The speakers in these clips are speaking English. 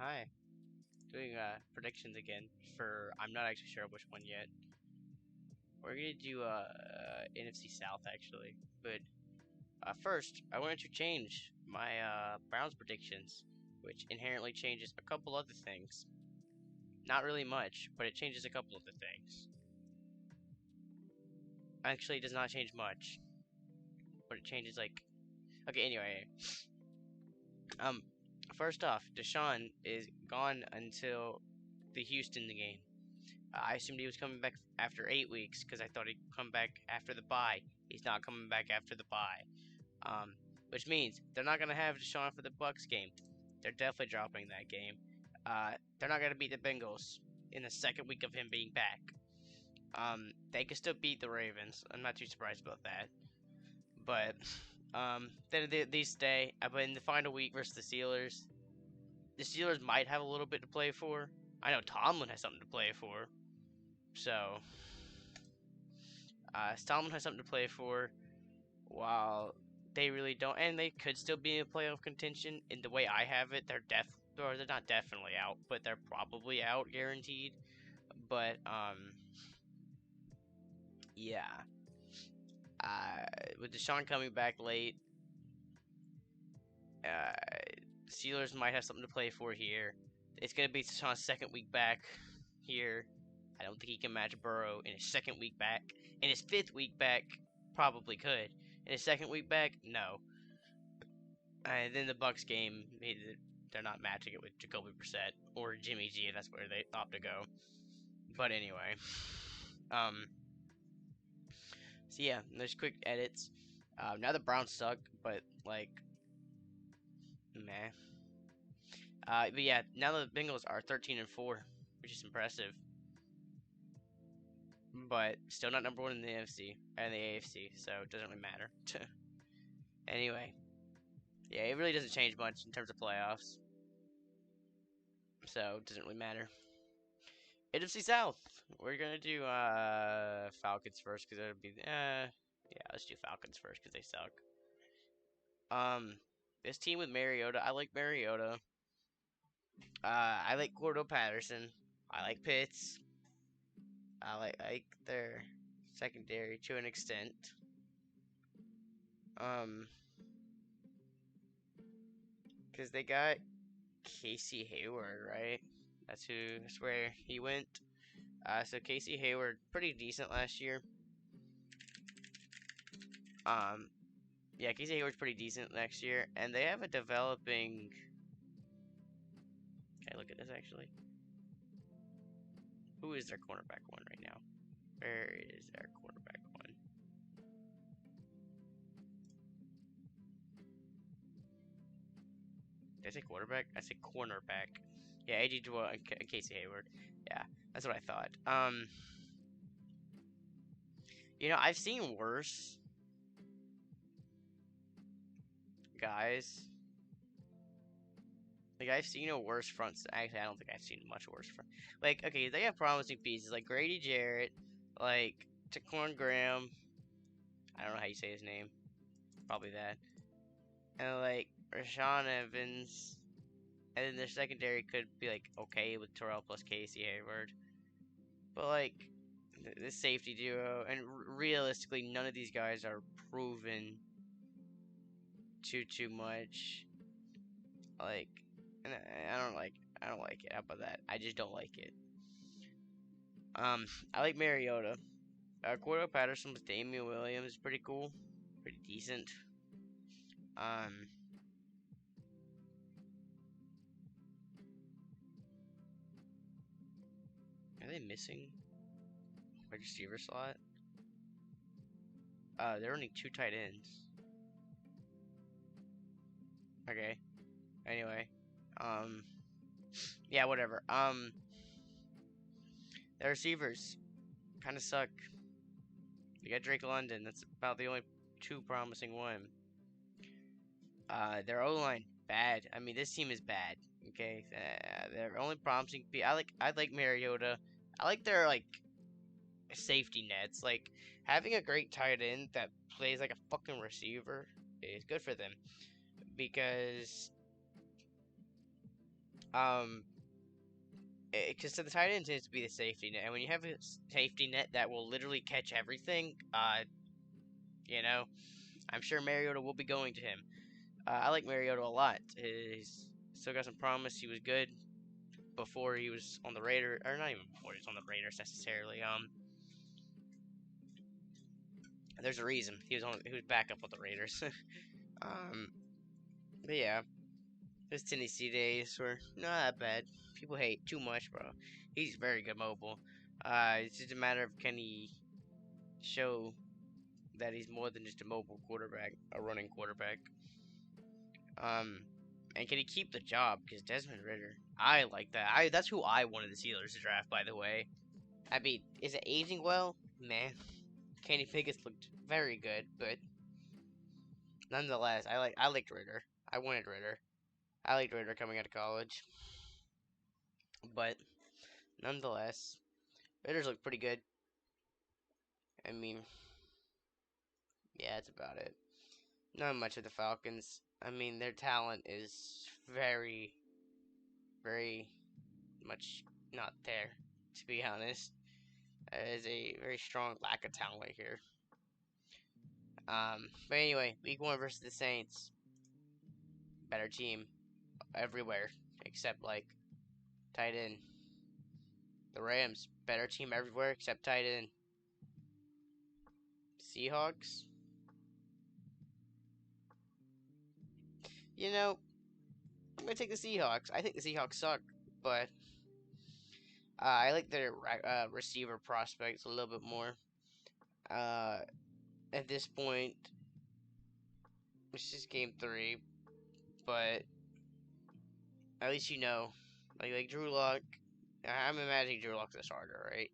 Hi. Doing predictions again for I'm not actually sure which one yet. We're gonna do NFC South actually, but first I wanted to change my Browns predictions, which inherently changes a couple other things. Not really much, but it changes a couple of the things. Actually, it does not change much, but it changes like. Okay, anyway. Um, First off, Deshaun is gone until the Houston game. I assumed he was coming back after 8 weeks because I thought he'd come back after the bye. He's not coming back after the bye, which means they're not gonna have Deshaun for the Bucks game. They're definitely dropping that game. They're not gonna beat the Bengals in the second week of him being back. They could still beat the Ravens. I'm not too surprised about that. But then they stay. But in the final week versus the Steelers might have a little bit to play for. I know Tomlin has something to play for. So, Tomlin has something to play for, while they really don't, and they could still be in playoff contention. In the way I have it, or they're not definitely out, but they're probably out, guaranteed. But yeah, with Deshaun coming back late, Steelers might have something to play for here. It's gonna be Deshaun's second week back here. I don't think he can match Burrow in his second week back. In his fifth week back, probably could. In his second week back, no. And then the Bucks game, they're not matching it with Jacoby Brissett or Jimmy G. That's where they opt to go. But anyway, so yeah, there's quick edits. Now the Browns suck, but like, meh. But yeah, now the Bengals are 13-4, which is impressive. But still not number one in the NFC and the AFC, so it doesn't really matter. Anyway, yeah, it really doesn't change much in terms of playoffs, so it doesn't really matter. NFC South. We're gonna do Falcons first because it'll be yeah. Let's do Falcons first because they suck. This team with Mariota, I like Mariota. I like Cordell Patterson. I like Pitts. I like their secondary to an extent. Because they got Casey Hayward, right? That's where he went. So Casey Hayward, pretty decent last year. Yeah, Casey Hayward's pretty decent next year, and they have a developing. Okay, look at this actually. Who is their cornerback one right now? Where is their cornerback one? Did I say quarterback? I said cornerback. Yeah, AJ Dwell and Casey Hayward. Yeah, that's what I thought. I've seen worse guys. Like, I've seen a worse front. Actually, I don't think I've seen much worse front. Like, okay, they have promising pieces like Grady Jarrett, like Taquan Graham. I don't know how you say his name. Probably that. And like Rashawn Evans. And then their secondary could be like okay with Terrell plus Casey Hayward. But like this safety duo, and realistically, none of these guys are proven too much. Like, and I don't like it. How about that? I just don't like it. I like Mariota. Cordell Patterson with Damian Williams is pretty cool, pretty decent. Are they missing a receiver slot? They're running two tight ends. Okay. Anyway, yeah, whatever. The receivers kind of suck. You got Drake London. That's about the only two promising one. Their O line bad. I mean, this team is bad. Okay, they're only promising. I like Mariota. I like their like safety nets. Like having a great tight end that plays like a fucking receiver is good for them because Um, because the tight end tends to be the safety net, and when you have a safety net that will literally catch everything, you know, I'm sure Mariota will be going to him. I like Mariota a lot. He's still got some promise. He was good before he was on the Raiders, or not even before he was on the Raiders necessarily. There's a reason he was back up with the Raiders. um, but yeah, his Tennessee days were not that bad. People hate too much, bro. He's very good mobile. It's just a matter of can he show that he's more than just a mobile quarterback, a running quarterback. Um, and can he keep the job? Because Desmond Ritter, I like that. That's who I wanted the Steelers to draft, by the way. I mean, is it aging well? Nah. Kenny Pickett looked very good, but nonetheless, I liked Ritter. I wanted Ritter. I liked Ritter coming out of college, but nonetheless, Ritter's looked pretty good. I mean, yeah, that's about it. Not much of the Falcons. I mean, their talent is very, very much not there, to be honest. There is a very strong lack of talent here. But anyway, week one versus the Saints. Better team everywhere except like tight end. The Rams, better team everywhere except tight end. Seahawks, you know, I'm gonna take the Seahawks. I think the Seahawks suck, but I like their receiver prospects a little bit more. Uh, at this point, it's just game three, but at least you know, like Drew Lock. I'm imagining Drew Lock's a starter, right?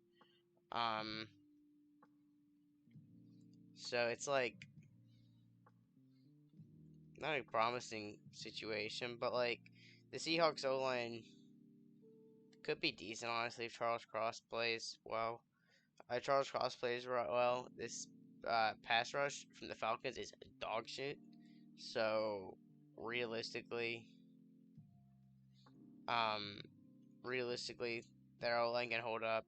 Um, so it's like not a promising situation, but like the Seahawks O line could be decent, honestly, if Charles Cross plays well. Charles Cross plays well. This pass rush from the Falcons is dog shit. So realistically, um, realistically, their O line can hold up.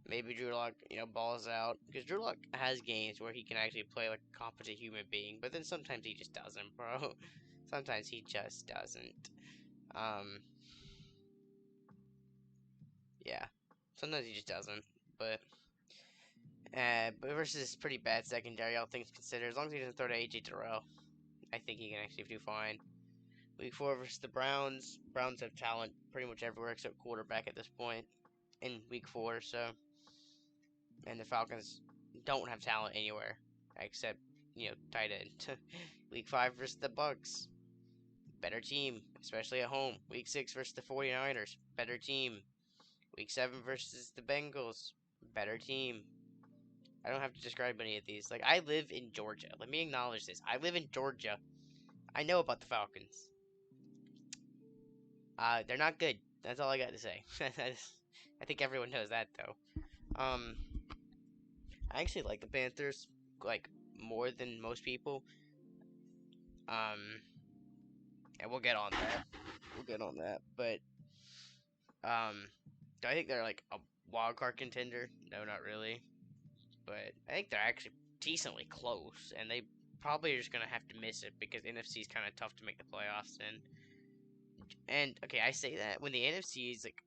Maybe Drew Lock, balls out because Drew Lock has games where he can actually play like a competent human being, but then sometimes he just doesn't, bro. Sometimes he just doesn't. Um, yeah, sometimes he just doesn't. But versus this pretty bad secondary, all things considered, as long as he doesn't throw to AJ Terrell, I think he can actually do fine. Week 4 versus the Browns. Browns have talent pretty much everywhere except quarterback at this point in week 4, so. And the Falcons don't have talent anywhere except, tight end. Week 5 versus the Bucks. Better team, especially at home. Week 6 versus the 49ers. Better team. Week 7 versus the Bengals. Better team. I don't have to describe any of these. Like, I live in Georgia. Let me acknowledge this. I live in Georgia. I know about the Falcons. They're not good. That's all I got to say. I think everyone knows that, though. I actually like the Panthers, like, more than most people. Um, and we'll get on that. But, do I think they're, like, a wild card contender? No, not really. But I think they're actually decently close, and they probably are just gonna have to miss it because NFC is kind of tough to make the playoffs in. And okay, I say that when the NFC is like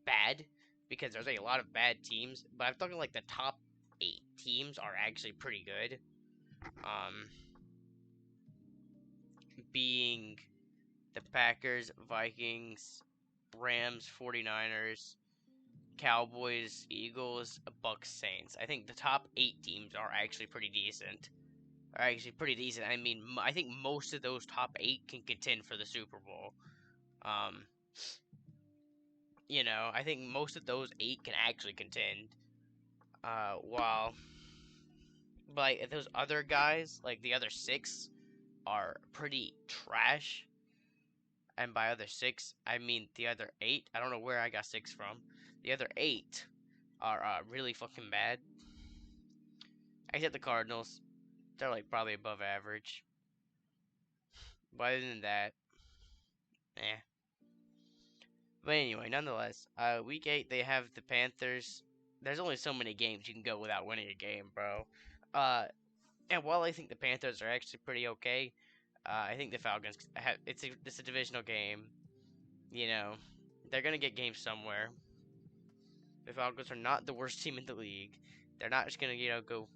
bad because there's like a lot of bad teams, but I'm talking like the top 8 teams are actually pretty good. Um, being the Packers, Vikings, Rams, 49ers, Cowboys, Eagles, Bucks, Saints. I think the top 8 teams are actually pretty decent. I mean, I think most of those top 8 can contend for the Super Bowl. Um, I think most of those 8 can actually contend. While, like, those other guys, like the other 6, are pretty trash. And by other 6, I mean the other 8. I don't know where I got 6 from. The other 8 are really fucking bad. Except the Cardinals. They're like probably above average. But other than that, eh. But anyway, nonetheless, week 8 they have the Panthers. There's only so many games you can go without winning a game, bro. Uh, and while I think the Panthers are actually pretty okay, I think the Falcons have it's a divisional game. You know, they're gonna get games somewhere. The Falcons are not the worst team in the league. They're not just gonna go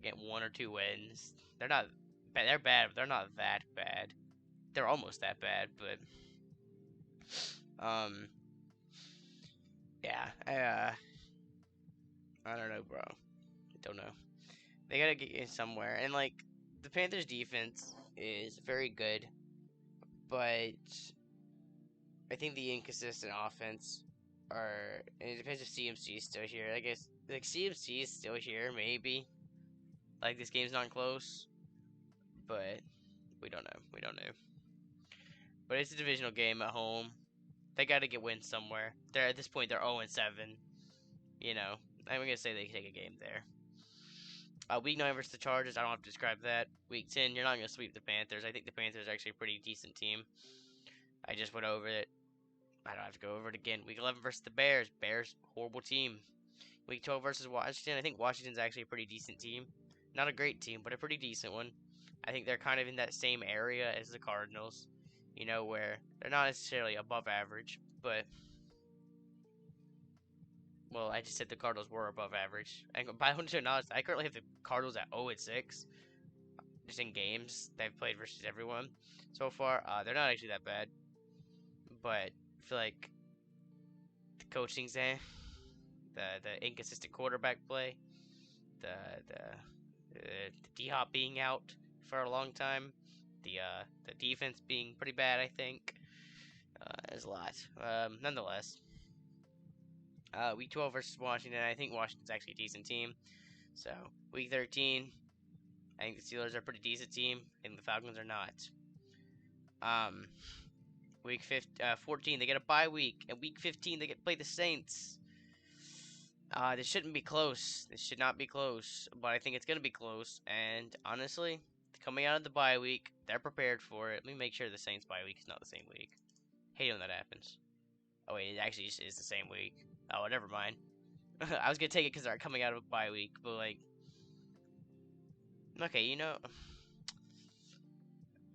get 1 or 2 wins. They're not. They're bad, but they're not that bad. They're almost that bad, but um, yeah. I don't know, bro. I don't know. They gotta get in somewhere, and like the Panthers' defense is very good, but I think the inconsistent offense and it depends if CMC is still here. I guess like CMC is still here, maybe. Like this game's not close, but we don't know. We don't know. But it's a divisional game at home. They got to get wins somewhere. They're at this point they're 0-7. You know, I'm gonna say they can take a game there. Week 9 versus the Chargers. I don't have to describe that. Week 10, you're not gonna sweep the Panthers. I think the Panthers are actually a pretty decent team. I just went over it. I don't have to go over it again. Week 11 versus the Bears. Bears, horrible team. Week 12 versus Washington. I think Washington's actually a pretty decent team. Not a great team, but a pretty decent one. I think they're kind of in that same area as the Cardinals. You know, where they're not necessarily above average, but well, I just said the Cardinals were above average. And by honest, I currently have the Cardinals at 0-6, just in games they've played versus everyone so far. They're not actually that bad, but I feel like the coaching's there, the inconsistent quarterback play, the D-Hop being out for a long time, the defense being pretty bad. I think there's a lot. Nonetheless, week 12 versus Washington. I think Washington's actually a decent team. So week 13, I think the Steelers are a pretty decent team, and the Falcons are not. Week 14, they get a bye week, and week 15 they get to play the Saints. This shouldn't be close. This should not be close, but I think it's gonna be close. And honestly, coming out of the bye week, they're prepared for it. Let me make sure the Saints bye week is not the same week. Hate when that happens. Oh wait, it actually is the same week. Oh, never mind. I was gonna take it because they're coming out of a bye week, but like, okay,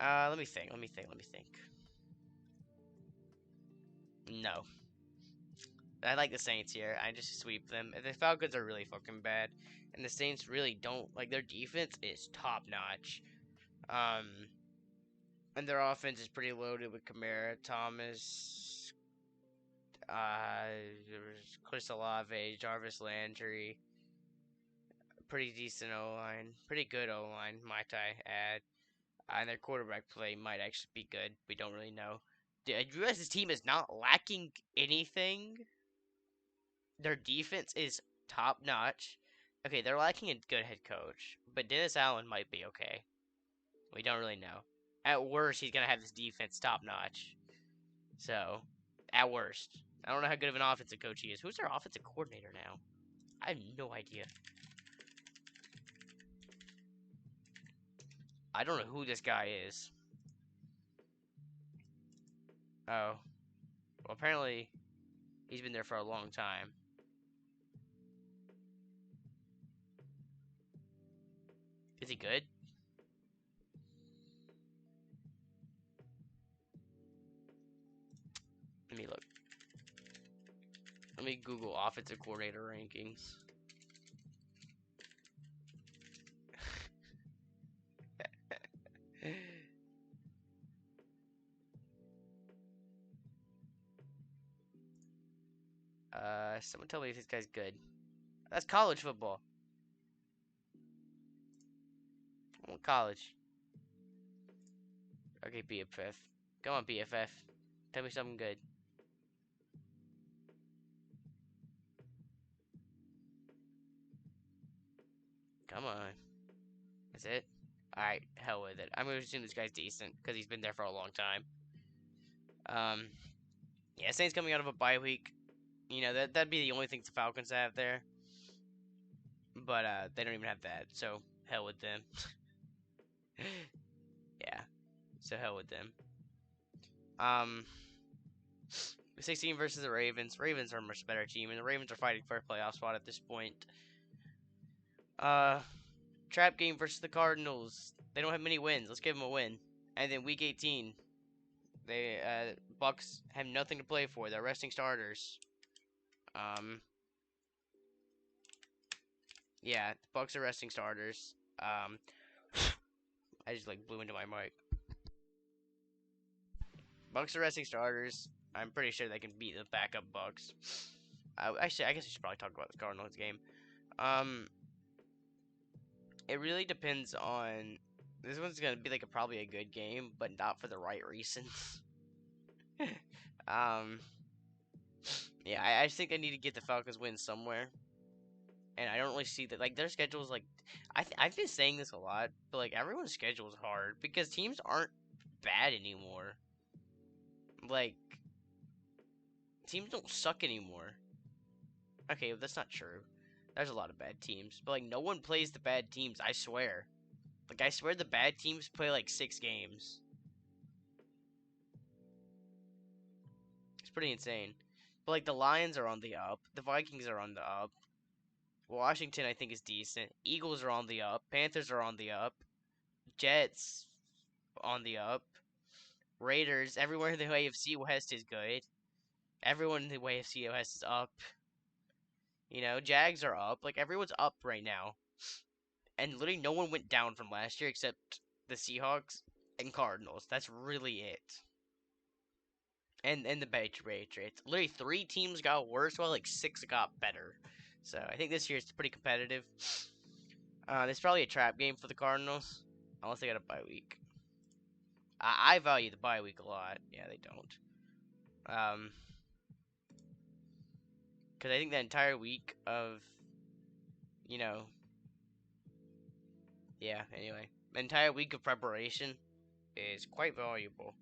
let me think. No, I like the Saints here. I just sweep them. The Falcons are really fucking bad, and the Saints really don't like their defense is top notch. Um, and their offense is pretty loaded with Kamara, Thomas, Chris Olave, Jarvis Landry. Pretty decent O line, pretty good O line, might I add. And their quarterback play might actually be good. We don't really know. Do you realize this team is not lacking anything? Their defense is top notch. Okay, they're lacking a good head coach, but Dennis Allen might be okay. We don't really know. At worst, he's gonna have his defense top notch. So, at worst, I don't know how good of an offensive coach he is. Who's their offensive coordinator now? I have no idea. I don't know who this guy is. Oh, well, apparently he's been there for a long time. Is he good? Let me look. Let me Google offensive coordinator rankings. Someone tell me if this guy's good. That's college football. I want college. Okay, BFF. Come on, BFF. Tell me something good. Come on. That's it? Alright, hell with it. I'm gonna assume this guy's decent, because he's been there for a long time. Yeah, Saints coming out of a bye week. You know, that'd be the only thing the Falcons have there. But, they don't even have that, so hell with them. Yeah, so hell with them. Um, 16 versus the Ravens. Ravens are a much better team, and the Ravens are fighting for a playoff spot at this point. Trap game versus the Cardinals. They don't have many wins. Let's give them a win. And then week 18, they Bucks have nothing to play for. They're resting starters. Yeah, the Bucks are resting starters. I just like blew into my mic. Bucks are resting starters. I'm pretty sure they can beat the backup Bucks. Actually, I guess we should probably talk about the Cardinals game. It really depends on. This one's gonna be like probably a good game, but not for the right reasons. um, yeah, I just think I need to get the Falcons win somewhere, and I don't really see that. Like their schedule is like, I've been saying this a lot, but like everyone's schedule is hard because teams aren't bad anymore. Like teams don't suck anymore. Okay, well, that's not true. There's a lot of bad teams, but like no one plays the bad teams. I swear. Like I swear the bad teams play like 6 games. It's pretty insane. But like the Lions are on the up, the Vikings are on the up. Washington I think is decent. Eagles are on the up. Panthers are on the up. Jets on the up. Raiders, everywhere in the AFC West is good. Everyone in the AFC West is up. You know, Jags are up. Like everyone's up right now. And literally no one went down from last year except the Seahawks and Cardinals. That's really it. And the Patriots. Literally 3 teams got worse while like 6 got better. So I think this year is pretty competitive. There's probably a trap game for the Cardinals, unless they got a bye week. I value the bye week a lot. Yeah, they don't. Because I think the entire week of, you know, yeah. Anyway, the entire week of preparation is quite valuable.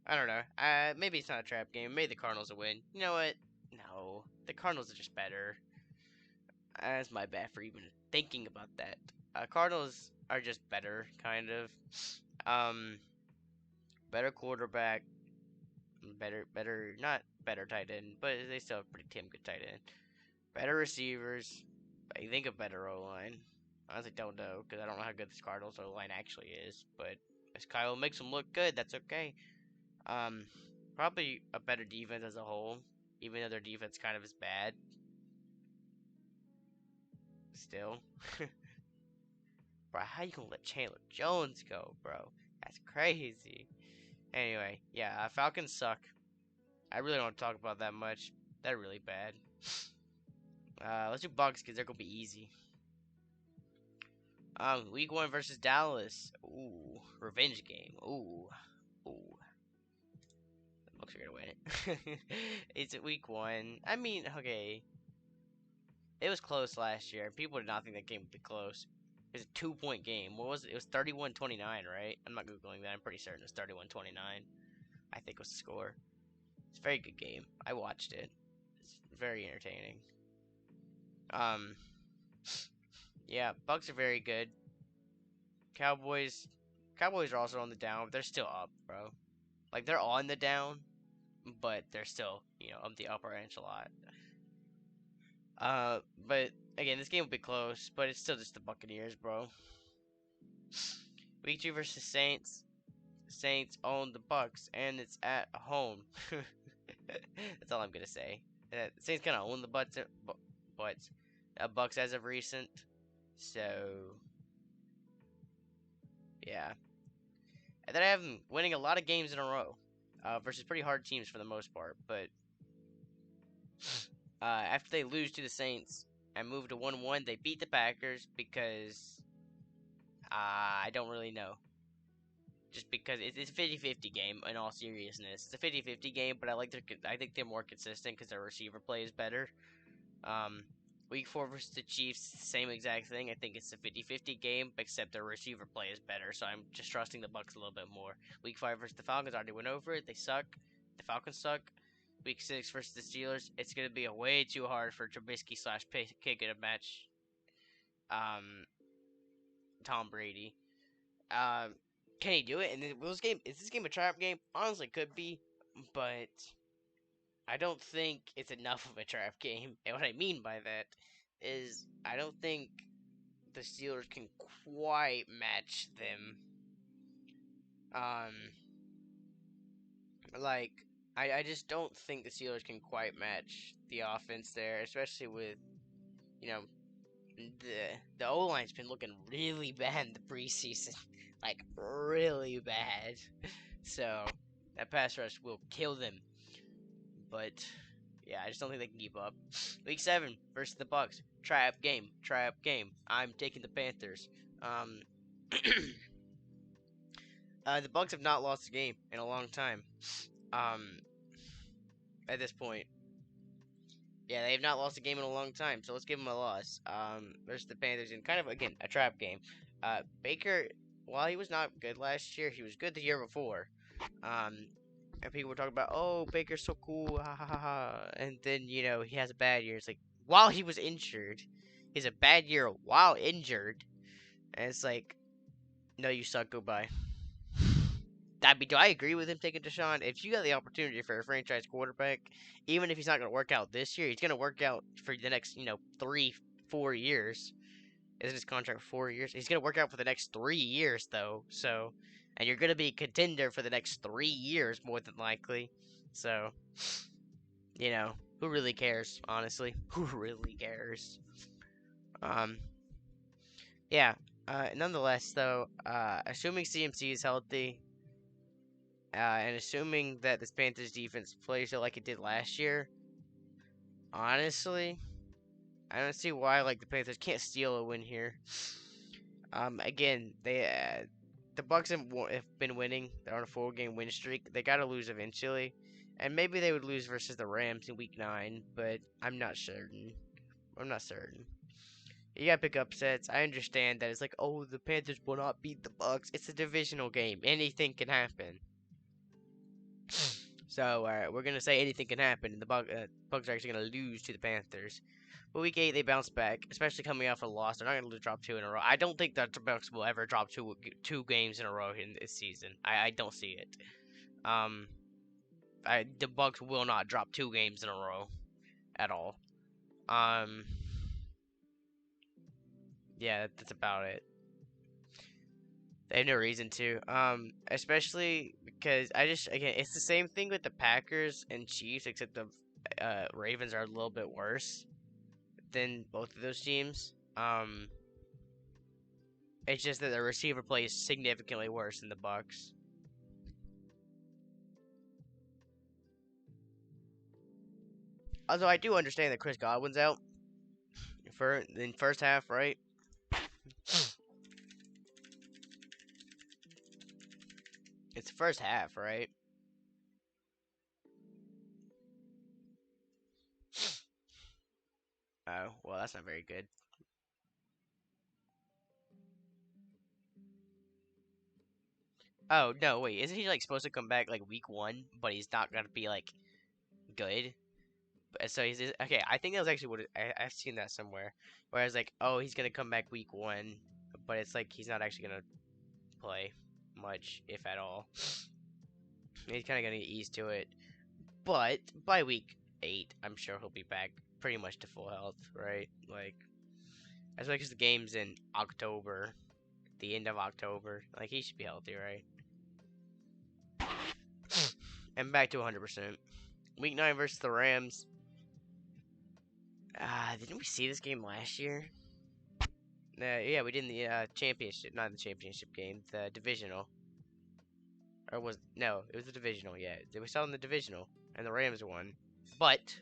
I don't know. Maybe it's not a trap game. Maybe the Cardinals will win. You know what? No, the Cardinals are just better. That's my bad for even thinking about that. Cardinals are just better, kind of. Better quarterback, not better tight end, but they still have pretty damn good tight end. Better receivers. I think a better O line. Honestly, don't know because I don't know how good this Cardinals O line actually is. But as Kyle makes them look good, that's okay. Probably a better defense as a whole, even though their defense kind of is bad. Still, bro, how you gonna let Chandler Jones go, bro? That's crazy. Anyway, yeah, Falcons suck. I really don't want to talk about that much. They're really bad. Let's do Bucks because they're gonna be easy. Week 1 versus Dallas. Ooh, revenge game. Ooh. The Bucks are gonna win it. It's at week 1. I mean, okay. It was close last year. People did not think that game would be close. It was a 2-point game. What was it? It was 31-29, right? I'm not Googling that. I'm pretty certain it was 31-29. I think was the score. It's a very good game. I watched it. It's very entertaining. Yeah, Bucks are very good. Cowboys are also on the down, but they're still up, bro. Like they're on the down, but they're still, on the upper edge a lot. But again, this game will be close, but it's still just the Buccaneers, bro. Week 2 versus Saints. Saints own the Bucks, and it's at home. That's all I'm gonna say. Saints kind of own the Bucks as of recent. So yeah, and then I have them winning a lot of games in a row, versus pretty hard teams for the most part. But after they lose to the Saints and move to 1-1, they beat the Packers because I don't really know. Just because it's a 50-50 game in all seriousness. It's a 50-50 game, but I think they're more consistent because their receiver play is better. Week 4 versus the Chiefs, same exact thing. I think it's a 50-50 game, except their receiver play is better, so I'm just trusting the Bucks a little bit more. Week 5 versus the Falcons, I already went over it. They suck. The Falcons suck. Week 6 versus the Steelers, it's going to be a way too hard for Trubisky / Pickett to match Tom Brady. Can he do it? And is this game a trap game? Honestly, could be, but I don't think it's enough of a trap game. And what I mean by that is I don't think the Steelers can quite match them. Um, like I just don't think the Steelers can quite match the offense there, especially with you know the O line's been looking really bad in the preseason, like really bad. So that pass rush will kill them. But yeah, I just don't think they can keep up. Week 7 versus the Bucks. Trap game. Trap game. I'm taking the Panthers. Um, the Bucks have not lost a game in a long time. Um, at this point, yeah, they have not lost a game in a long time. So let's give them a loss. Versus the Panthers in kind of again a trap game. Baker, while he was not good last year, he was good the year before. Um, and people were talking about, oh, Baker's so cool, ha ha ha ha. And then, he has a bad year. It's like, while he was injured, he has a bad year while injured. And it's like, no, you suck, goodbye. Do I agree with him taking Deshaun? If you got the opportunity for a franchise quarterback, even if he's not going to work out this year, he's going to work out for the next, 3-4 years. Isn't his contract 4 years? He's going to work out for the next 3 years, though. So, and you're going to be a contender for the next 3 years, more than likely. So, who really cares, honestly? Who really cares? Um, yeah. Nonetheless, though, assuming CMC is healthy, and assuming that this Panthers defense plays it like it did last year, honestly, I don't see why the Panthers can't steal a win here. Again, the Bucks have been winning. They're on a 4-game win streak. They got to lose eventually, and maybe they would lose versus the Rams in Week 9, but I'm not certain. You gotta pick upsets. I understand that it's like, oh, the Panthers will not beat the Bucks. It's a divisional game. Anything can happen. So we're gonna say anything can happen, and the Bucks are actually gonna lose to the Panthers. But Week 8 they bounce back, especially coming off a loss. They're not gonna drop 2 in a row. I don't think that the Bucks will ever drop two games in a row in this season. I don't see it. The Bucks will not drop 2 games in a row at all. Yeah, that's about it. They have no reason to. Especially because again, it's the same thing with the Packers and Chiefs, except the Ravens are a little bit worse than both of those teams. It's just that the receiver play is significantly worse than the Bucks. Although I do understand that Chris Godwin's out in first half, right? It's the first half, right? Oh, well, that's not very good. Oh, no, wait. Isn't he, supposed to come back, week 1, but he's not going to be, good? So okay, I think that was actually what I've seen that somewhere. Whereas, oh, he's going to come back week 1, but it's he's not actually going to play much, if at all. He's kind of going to get used to it. But by week 8, I'm sure he'll be back pretty much to full health, right? As well, because the game's in October, the end of October. He should be healthy, right? And back to 100%. Week 9 versus the Rams. Didn't we see this game last year? Yeah, we did in the championship, not the championship game, the divisional. Or it was the divisional. Yeah, we saw in the divisional, and the Rams won. But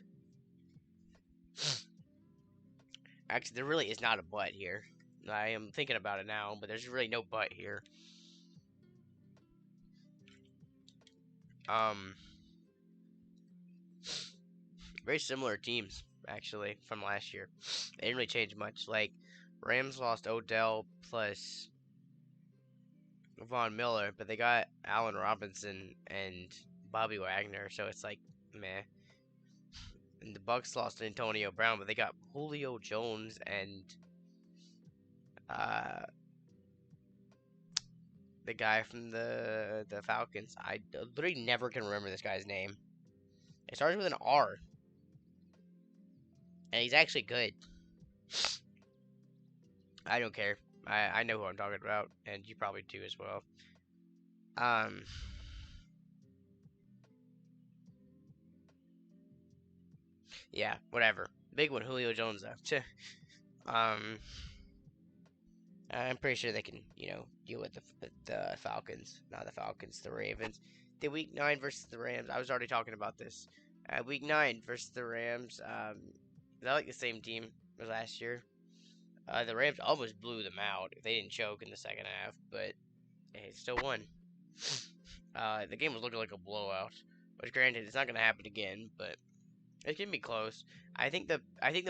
actually, there really is not a but here. I am thinking about it now, but there's really no but here. Very similar teams actually from last year. They didn't really change much. Rams lost Odell plus Von Miller, but they got Allen Robinson and Bobby Wagner, so it's meh. And the Bucks lost Antonio Brown, but they got Julio Jones and The guy from the Falcons. I literally never can remember this guy's name. It starts with an R, and he's actually good. I don't care. I know who I'm talking about, and you probably do as well. Um, yeah, whatever. Big one, Julio Jones though. um, I'm pretty sure they can, deal with the Falcons, not the Falcons, the Ravens. The Week 9 versus the Rams. I was already talking about this. Week 9 versus the Rams. They're like the same team as last year. The Rams almost blew them out. They didn't choke in the second half, but they still won. The game was looking like a blowout. Which, granted, it's not going to happen again, but it can be close. I think the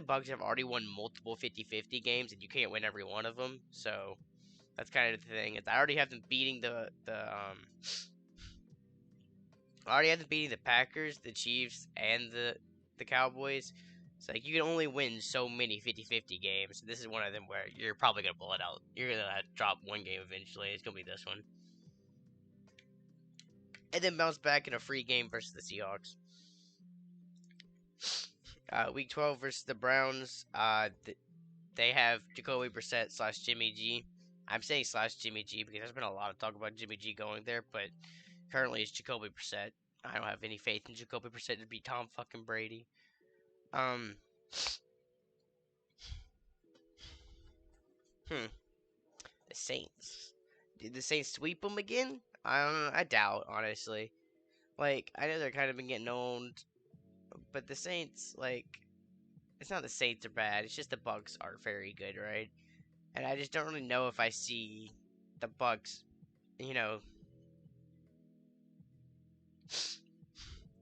Bucks have already won multiple 50-50 games, and you can't win every one of them. So that's kind of the thing. I already have them beating I already have them beating the Packers, the Chiefs, and the Cowboys. So like, you can only win so many 50-50 games. This is one of them where you're probably gonna pull it out. You're gonna drop one game eventually. It's gonna be this one, and then bounce back in a free game versus the Seahawks. Week 12 versus the Browns. They have Jacoby Brissett slash Jimmy G. I'm saying slash Jimmy G because there's been a lot of talk about Jimmy G going there, but currently it's Jacoby Brissett. I don't have any faith in Jacoby Brissett to beat Tom fucking Brady. Um, hmm. The Saints. Did the Saints sweep them again? I don't know. I doubt, honestly. Like, I know they're kind of been getting owned, but the Saints, like, it's not the Saints are bad. It's just the Bucks aren't very good, right? And I just don't really know if I see the Bucks, you know.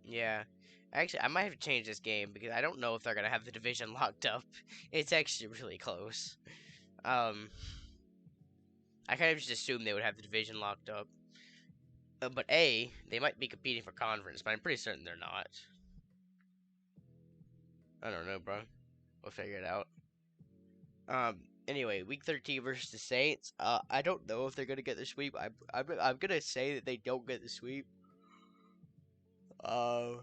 Yeah. Actually, I might have to change this game because I don't know if they're gonna have the division locked up. It's actually really close. Um, I kind of just assumed they would have the division locked up. But they might be competing for conference, but I'm pretty certain they're not. I don't know, bro. We'll figure it out. Anyway, week 13 versus the Saints. I don't know if they're gonna get the sweep. I'm gonna say that they don't get the sweep. Uh,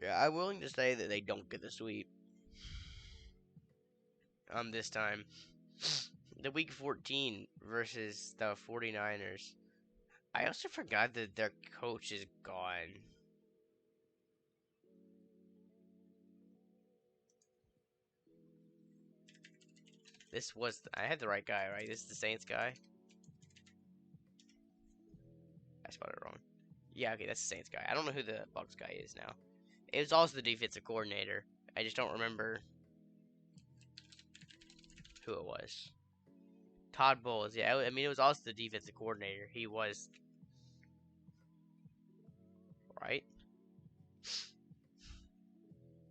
yeah, I'm willing to say that they don't get the sweep. This time. The week 14 versus the 49ers. I also forgot that their coach is gone. I had the right guy, right? This is the Saints guy. I spelled it wrong. Yeah, okay, that's the Saints guy. I don't know who the Bucks guy is now. It was also the defensive coordinator. I just don't remember who it was. Todd Bowles. Yeah, I mean, it was also the defensive coordinator. He was, right?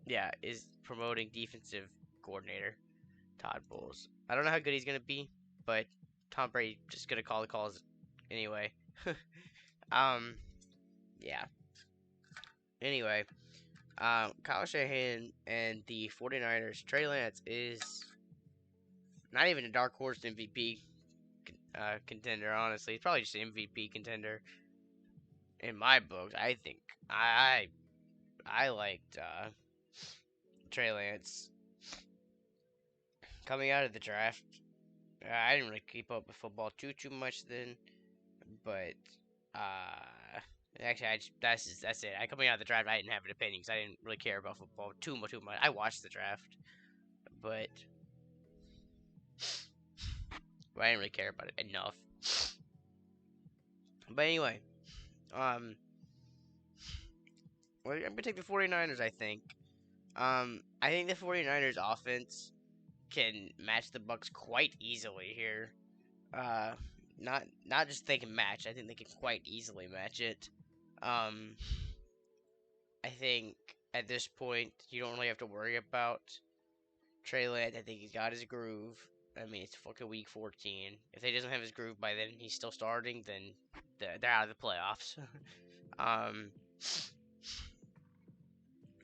Yeah, is promoting defensive coordinator Todd Bowles. I don't know how good he's gonna be, but Tom Brady just gonna call the calls anyway. um, yeah. Anyway, Kyle Shanahan and the 49ers. Trey Lance is not even a dark horse MVP contender. Honestly, he's probably just an MVP contender in my books. I think I liked Trey Lance coming out of the draft. I didn't really keep up with football too much then, but actually, that's it. Coming out of the draft, I didn't have an opinion because I didn't really care about football too much. I watched the draft, but I didn't really care about it enough. But anyway, um, well, I'm gonna take the 49ers. I think the 49ers offense can match the Bucks quite easily here. Uh, not just they can match. I think they can quite easily match it. Um, I think at this point you don't really have to worry about Trey Lance. I think he's got his groove. I mean, it's fucking week 14. If he doesn't have his groove by then, he's still starting. Then they're out of the playoffs. um,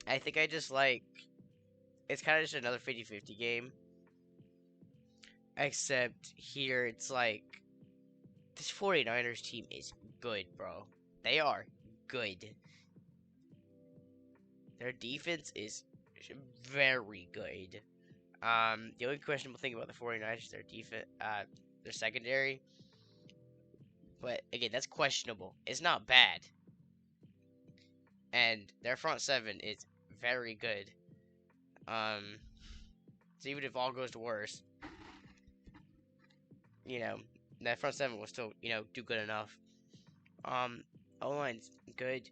I think I just like it's kind of just another 50-50 game. Except here, it's like this 49ers team is good, bro. They are good. Their defense is very good. The only questionable thing about the 49ers is their defense, their secondary. But again, that's questionable. It's not bad. And their front seven is very good. Um, so even if all goes to worse, you know, that front seven will still, do good enough. O line's good.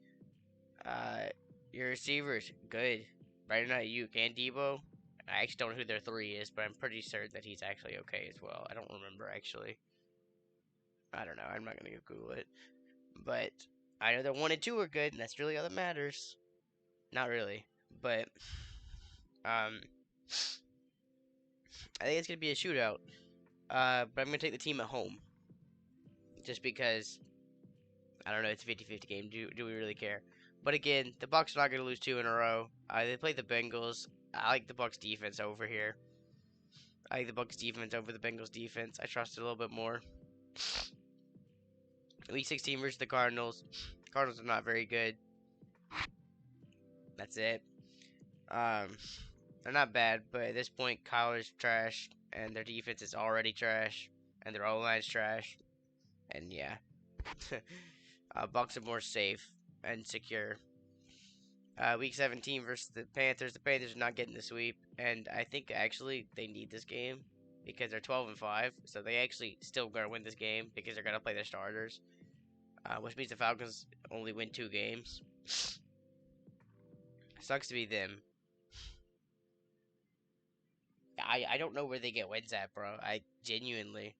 Uh, your receivers good. Right now, you and Debo. I actually don't know who their three is, but I'm pretty certain that he's actually okay as well. I don't remember actually. I don't know. I'm not gonna Google it, but I know that one and two are good, and that's really all that matters. Not really, but um, I think it's gonna be a shootout. But I'm gonna take the team at home, just because I don't know. It's a 50-50 game. Do we really care? But again, the Bucks are not gonna lose two in a row. They play the Bengals. I like the Bucks defense over here. I like the Bucks defense over the Bengals defense. I trust it a little bit more. Week 16 versus the Cardinals. Cardinals are not very good. That's it. Um, they're not bad, but at this point, Kyler's trash, and their defense is already trash, and their O line's trash, and yeah, Bucks are more safe and secure. Week 17 versus the Panthers. The Panthers are not getting the sweep, and I think actually they need this game because they're 12-5, so they actually still gonna win this game because they're gonna play their starters, which means the Falcons only win 2 games. Sucks to be them. I don't know where they get wins at, bro. I genuinely.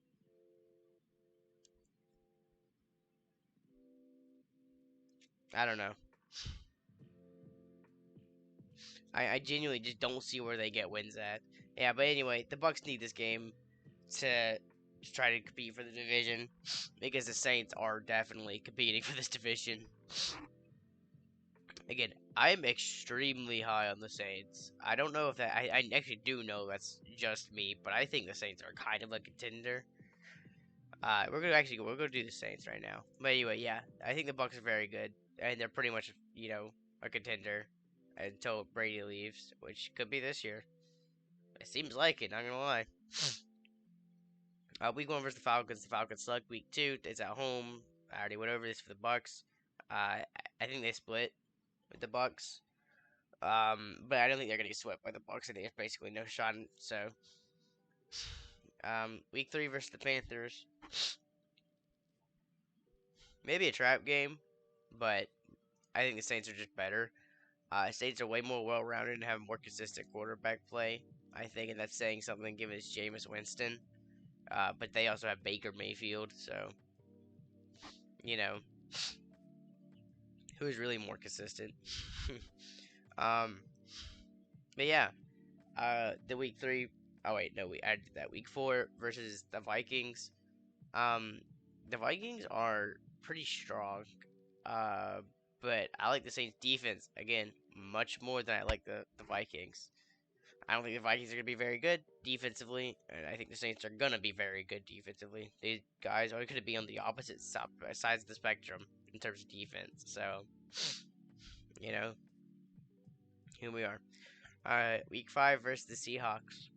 I don't know. I genuinely just don't see where they get wins at. Yeah, but anyway, the Bucks need this game to try to compete for the division because the Saints are definitely competing for this division. Again, I'm extremely high on the Saints. I don't know if that I actually do know that's just me, but I think the Saints are kind of a contender. We're gonna do the Saints right now. But anyway, yeah, I think the Bucks are very good, and they're pretty much a contender until Brady leaves, which could be this year. It seems like it. Not gonna lie. Week 1 versus the Falcons. The Falcons suck. Week 2, it's at home. I already went over this for the Bucks. I think they split with the Bucks. But I don't think they're gonna get swept by the Bucks. I think there's basically no shot. So, week 3 versus the Panthers. Maybe a trap game, but I think the Saints are just better. Saints are way more well-rounded and have more consistent quarterback play. I think, and that's saying something given it's Jameis Winston. But they also have Baker Mayfield, so you know who's really more consistent. um, but yeah, the week 3. Oh wait, no, I did that. Week 4 versus the Vikings. Um, the Vikings are pretty strong. Uh, but I like the Saints defense again much more than I like the Vikings. I don't think the Vikings are going to be very good defensively, and I think the Saints are going to be very good defensively. These guys are going to be on the opposite sides of the spectrum in terms of defense. So, you know, here we are. Week 5 versus the Seahawks.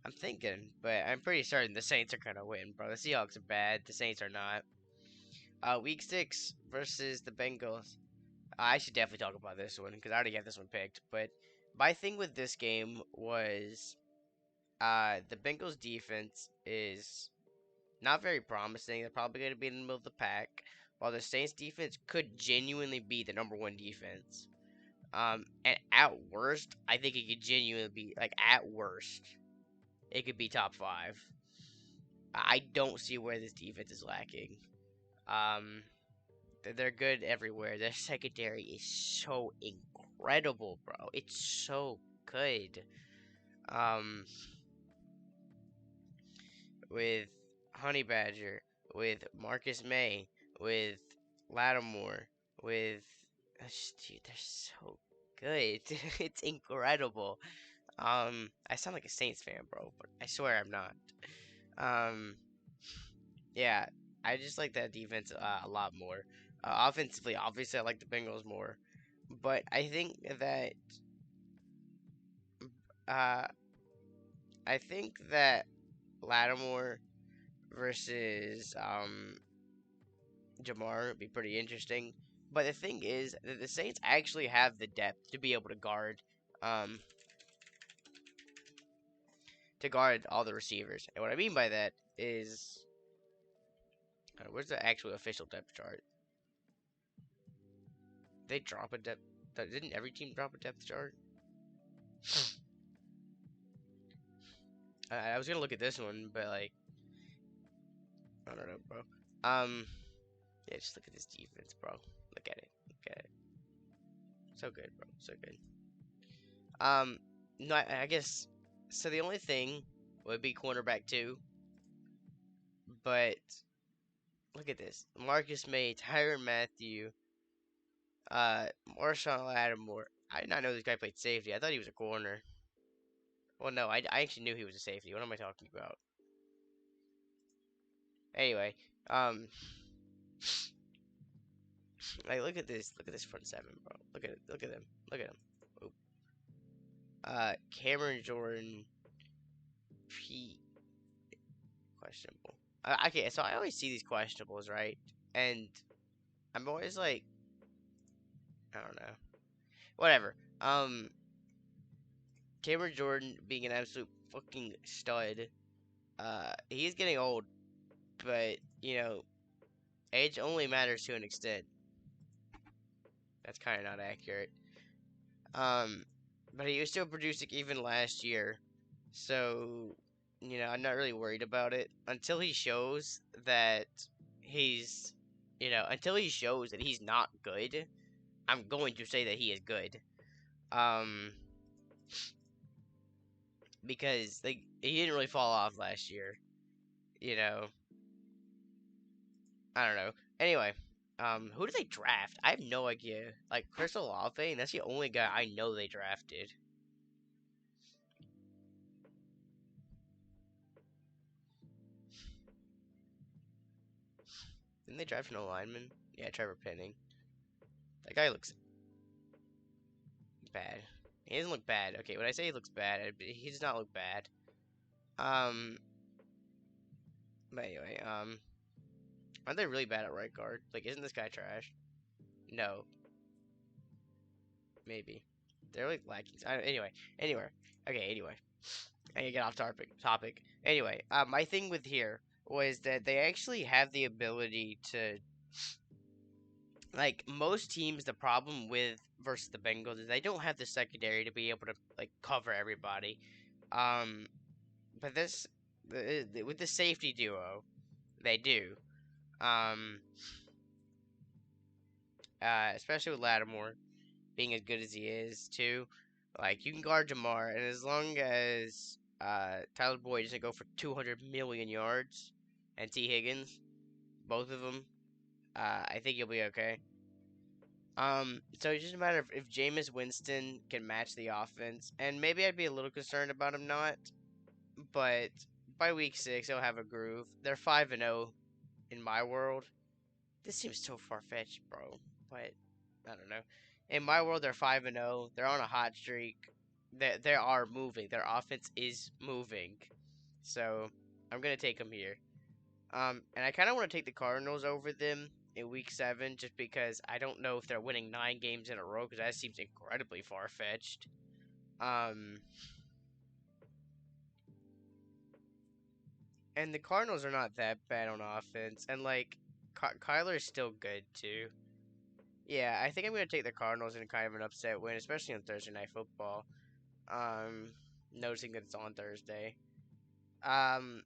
I'm thinking, but I'm pretty certain the Saints are going to win, bro. The Seahawks are bad. The Saints are not. Week 6 versus the Bengals. I should definitely talk about this one because I already have this one picked. But my thing with this game was the Bengals defense is not very promising. They're probably going to be in the middle of the pack, while the Saints defense could genuinely be the number one defense. And at worst, I think it could genuinely be like at worst, it could be top 5. I don't see where this defense is lacking. Um, they're good everywhere. Their secondary is so incredible, bro. It's so good. Um, with Honey Badger, with Marcus May, with Lattimore, with dude, they're so good. It's incredible. I sound like a Saints fan, bro, but I swear I'm not. Um, yeah, I just like that defense a lot more. Offensively, obviously, I like the Bengals more, but I think that uh, I think that Lattimore versus Jamar would be pretty interesting. But the thing is that the Saints actually have the depth to be able um, to guard all the receivers. And what I mean by that is, where's the actual official depth chart? They drop a depth. Didn't every team drop a depth chart? I was gonna look at this one, but like, I don't know, bro. Yeah, just look at this defense, bro. Look at it. Look at it. So good, bro. So good. Um, no, I guess. So the only thing would be cornerback too, but look at this: Marcus May, Tyrann Mathieu, Marshawn Lattimore. I did not know this guy played safety. I thought he was a corner. Well, no, I actually knew he was a safety. What am I talking about? Anyway, um, like look at this. Look at this front seven, bro. Look at it. Look at them. Look at them. Oop. Cameron Jordan, Pete, questionable. Okay, so I always see these questionables, right? And I'm always like, I don't know. Whatever. Cameron Jordan being an absolute fucking stud. He's getting old, but age only matters to an extent. That's kind of not accurate. Um, but he was still producing even last year, so I'm not really worried about it until he shows that he's, until he shows that he's not good. I'm going to say that he is good. Um, because like he didn't really fall off last year. You know, I don't know. Anyway, who did they draft? I have no idea. Like Chris Olave, and that's the only guy I know they drafted. Didn't they draft no lineman? Yeah, Trevor Penning. That guy looks bad. He doesn't look bad. Okay, when I say he looks bad, he does not look bad. Um, but anyway, aren't they really bad at right guard? Like, isn't this guy trash? No, maybe. They're like lacking. Anyway. Okay, anyway. I can get off topic. Anyway, my thing with here was that they actually have the ability to, like, most teams, the problem with versus the Bengals is they don't have the secondary to be able to like cover everybody. Um, but with the safety duo, they do. Um, especially with Lattimore being as good as he is too. Like you can guard Jamar, and as long as Tyler Boyd doesn't go for 200 million yards, and T Higgins, both of them, I think you'll be okay. So it's just a matter of if Jameis Winston can match the offense, and maybe I'd be a little concerned about him not, but by week 6 they'll have a groove. They're 5-0 in my world. This seems so far fetched, bro, but I don't know. In my world, they're 5-0. They're on a hot streak. They are moving. Their offense is moving. So I'm gonna take them here. And I kind of want to take the Cardinals over them in Week 7, just because I don't know if they're winning 9 games in a row, because that seems incredibly far fetched. Um, and the Cardinals are not that bad on offense, and like Kyler is still good too. Yeah, I think I'm gonna take the Cardinals in kind of an upset win, especially on Thursday Night Football. Um, Noticing that it's on Thursday. Um,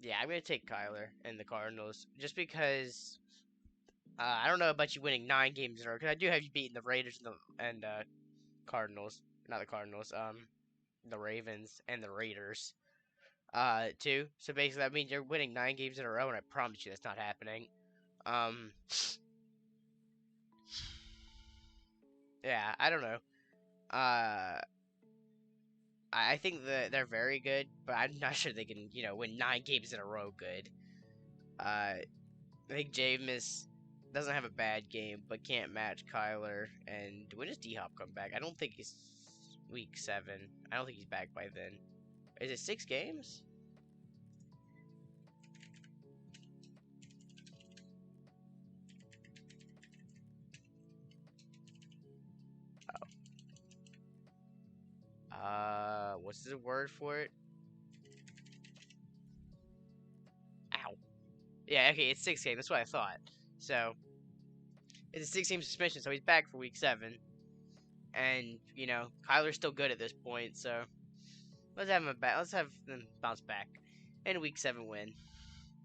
yeah, I'm gonna take Kyler and the Cardinals just because I don't know about you winning 9 games in a row, because I do have you beating the Raiders and Cardinals, not the Cardinals. The Ravens and the Raiders. Too. So basically, that means you're winning 9 games in a row, and I promise you that's not happening. Um, yeah, I don't know. I think that they're very good, but I'm not sure they can, win 9 games in a row good. I think Jameis doesn't have a bad game, but can't match Kyler. And when does D Hop come back? I don't think he's week 7. I don't think he's back by then. Is it 6 games? What's the word for it? Ow. Yeah, okay, it's 6 games. That's what I thought. So it's a 6 game suspension, so he's back for week 7. And Kyler's still good at this point, so let's have him back. Let's have them bounce back and week 7 win.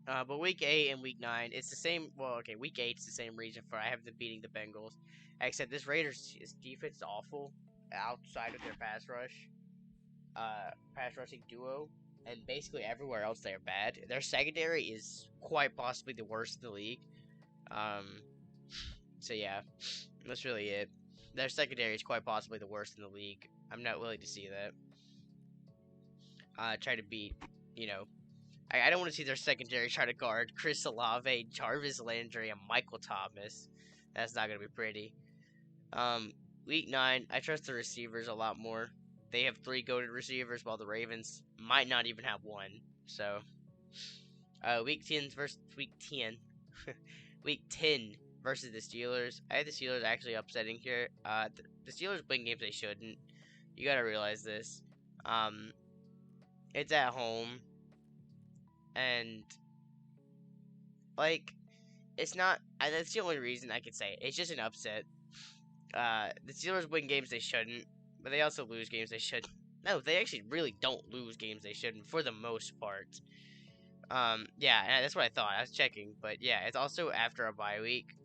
But week 8 and week 9, it's the same. Well, okay, week 8's the same reason for I have them beating the Bengals, except this Raiders defense is awful outside of their pass rushing duo, and basically everywhere else they're bad. Their secondary is quite possibly the worst in the league. So yeah, that's really it. Their secondary is quite possibly the worst in the league. I'm not willing to see that. Try to beat, I don't want to see their secondary try to guard Chris Olave, Jarvis Landry, and Michael Thomas. That's not gonna be pretty. Week 9, I trust the receivers a lot more. They have 3 goated receivers, while the Ravens might not even have one. So, week 10 versus week 10, week 10 versus the Steelers. I had the Steelers actually upsetting here. The Steelers win games they shouldn't. You gotta realize this. It's at home, and like it's not. That's the only reason I could say it. It's just an upset. The Steelers win games they shouldn't, but they also lose games they shouldn't. No, they actually really don't lose games they shouldn't for the most part. Yeah, that's what I thought. I was checking, but yeah, it's also after a bye week,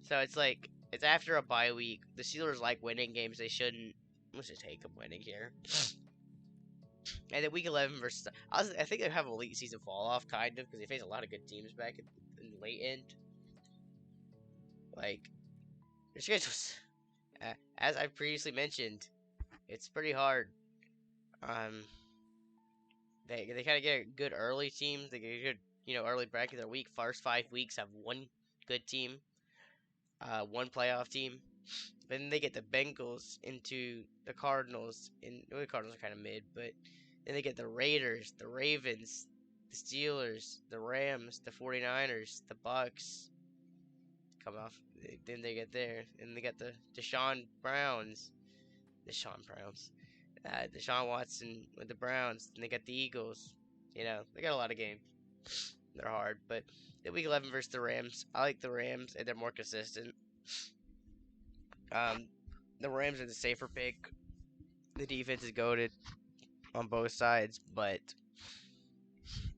so it's like it's after a bye week. The Steelers like winning games they shouldn't. Let's just take them winning here. And then week 11 versus, I think they have a late season fall off kind of because they face a lot of good teams back in the late end. Like their schedules, as I previously mentioned, it's pretty hard. Um, they kind of get a good early teams. They get a good early bracket. Their first 5 weeks have one good team, one playoff team. Then they get the Bengals into the Cardinals. The Cardinals are kind of mid, but then they get the Raiders, the Ravens, the Steelers, the Rams, the 49ers, the Bucks. Come off. Then they get there. And they got the Deshaun Browns. Deshaun Watson with the Browns. And they got the Eagles. They got a lot of games. They're hard. But the week 11 versus the Rams. I like the Rams, and they're more consistent. The Rams are the safer pick. The defense is goated on both sides, but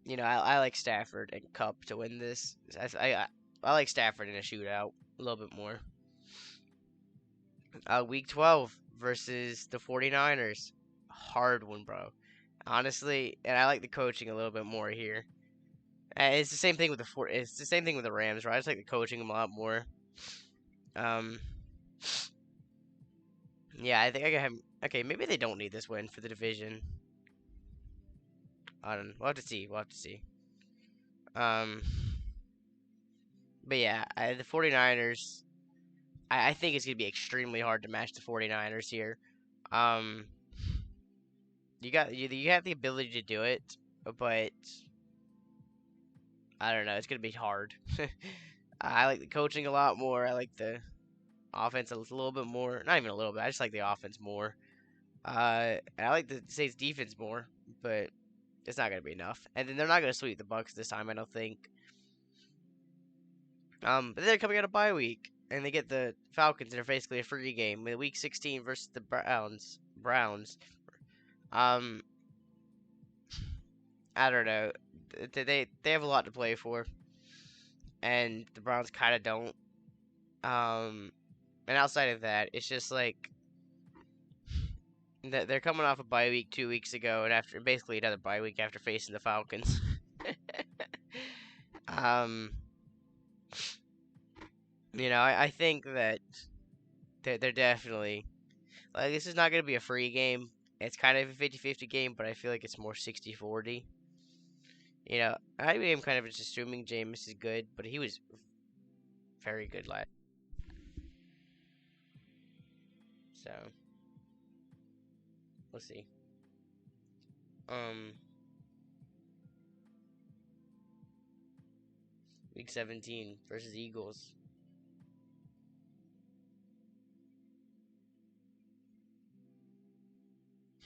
I like Stafford and Cup to win this. I like Stafford in a shootout a little bit more. Week 12 versus the 49ers. Hard one, bro. Honestly, and I like the coaching a little bit more here. It's the same thing with it's the same thing with the Rams, right? I just like the coaching a lot more. Yeah, I think I can have. Okay, maybe they don't need this win for the division. I don't know. We'll have to see. But yeah, the 49ers. I think it's gonna be extremely hard to match the 49ers here. You have the ability to do it, but I don't know. It's gonna be hard. I like the coaching a lot more. I like the offense a little bit more. Not even a little bit. I just like the offense more. And I like the Saints defense more, but it's not gonna be enough. And then they're not gonna sweep the Bucks this time, I don't think. But they're coming out of bye week, and they get the Falcons, and they're basically a free game with week 16 versus the Browns. I don't know. They have a lot to play for, and the Browns kind of don't. And outside of that, it's just like they're coming off a bye week 2 weeks ago, and after basically another bye week after facing the Falcons. I think that They're definitely like this is not gonna be a free game. It's kind of a 50-50 game, but I feel like it's more 60-40. You know, I am kind of just assuming Jameis is good, but he was very good last. So we'll see. Um, week 17 versus Eagles.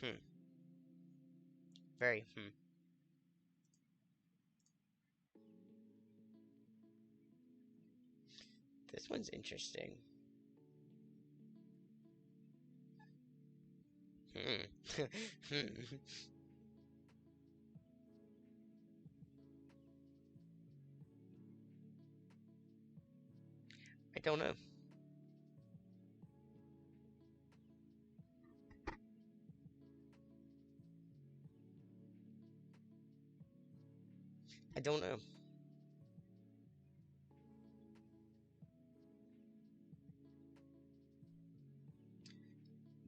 Hmm. Very. Hmm. This one's interesting. Hmm. Hmm. I don't know. I don't know.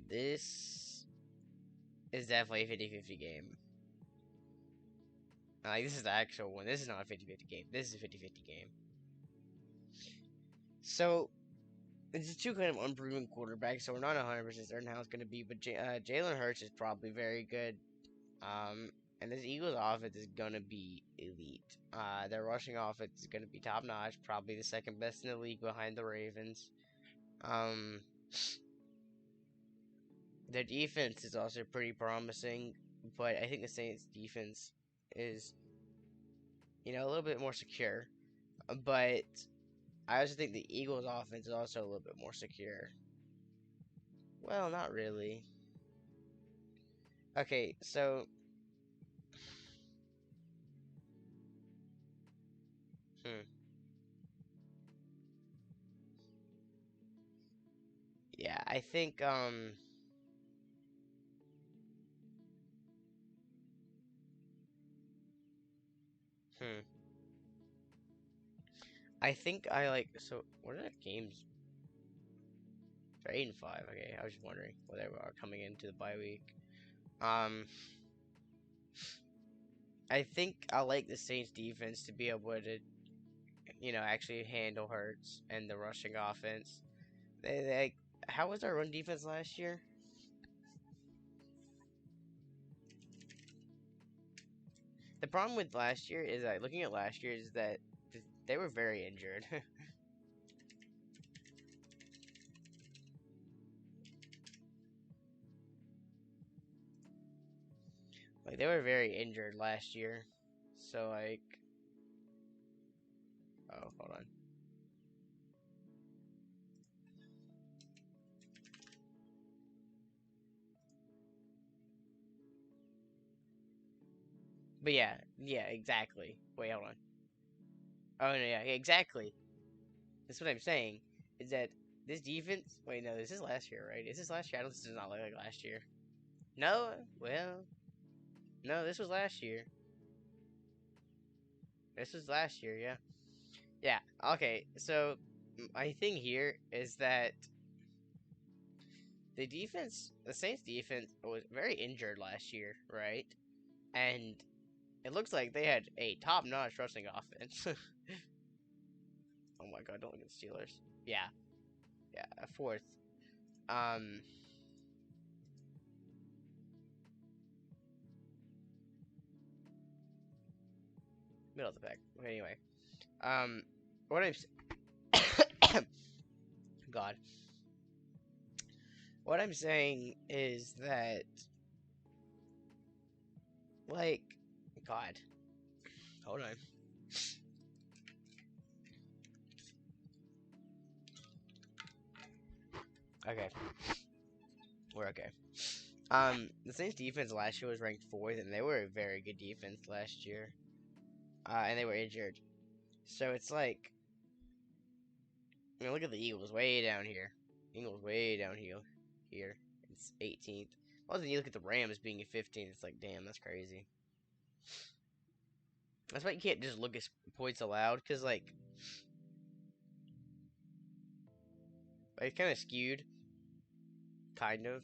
This is definitely a 50-50 game. Like, this is the actual one. This is not a 50-50 game. This is a 50-50 game. So, it's two kind of unproven quarterbacks, so we're not 100% certain how it's going to be, but Jalen Hurts is probably very good. And this Eagles offense is going to be elite. Their rushing offense is going to be top notch, probably the second best in the league behind the Ravens. Um, their defense is also pretty promising, but I think the Saints' defense is, a little bit more secure. But I also think the Eagles' offense is also a little bit more secure. Well, not really. Okay, so, hmm, yeah, I think, hmm, I think I like. So, what are the games? They're 8-5. Okay, I was just wondering where they were coming into the bye week. Um, I think I like the Saints defense to be able to, actually handle Hurts and the rushing offense. They how was our run defense last year? The problem with last year is that looking at last year is that they were very injured. Like they were very injured last year. So like, oh, hold on. But yeah, exactly. Wait, hold on. Oh no, yeah, exactly. That's what I'm saying. Is that this defense? Wait, no, this is last year, right? Is this last year? I don't. This does not look like last year. No, well, no, this was last year. This was last year, yeah. Yeah. Okay. So my thing here is that the Saints defense was very injured last year, right? And it looks like they had a top-notch rushing offense. Oh my God! Don't look at the Steelers. Yeah, yeah, fourth. Um, middle of the pack. Anyway, what I'm God, what I'm saying is that like God, hold on. Okay, we're okay. The Saints defense last year was ranked fourth, and they were a very good defense last year. And they were injured, so it's like, look at the Eagles way down here. Eagles way down here. Here, it's 18th. Also, you look at the Rams being in 15th. It's like, damn, that's crazy. That's why you can't just look at points allowed, because like it's kind of skewed. Kind of.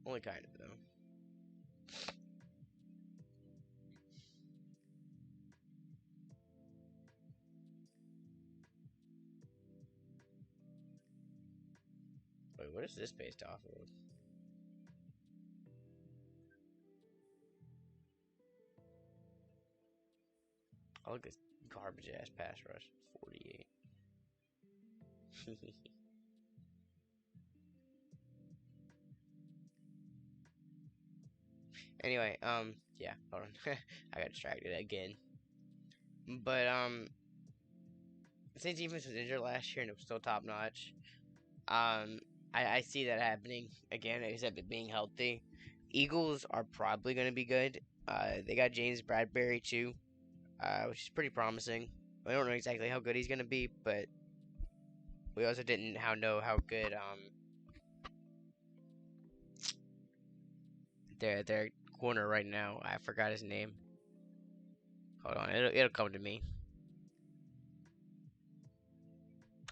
Only kind of, though. Wait, what is this based off of? Oh, look at this garbage ass pass rush. 48. Anyway, yeah, hold on. I got distracted again. But, since defense was injured last year and it was still top notch, I see that happening again, except it being healthy. Eagles are probably going to be good. They got James Bradbury too, which is pretty promising. We don't know exactly how good he's going to be, but we also didn't know how good their corner right now. I forgot his name. Hold on, it'll come to me.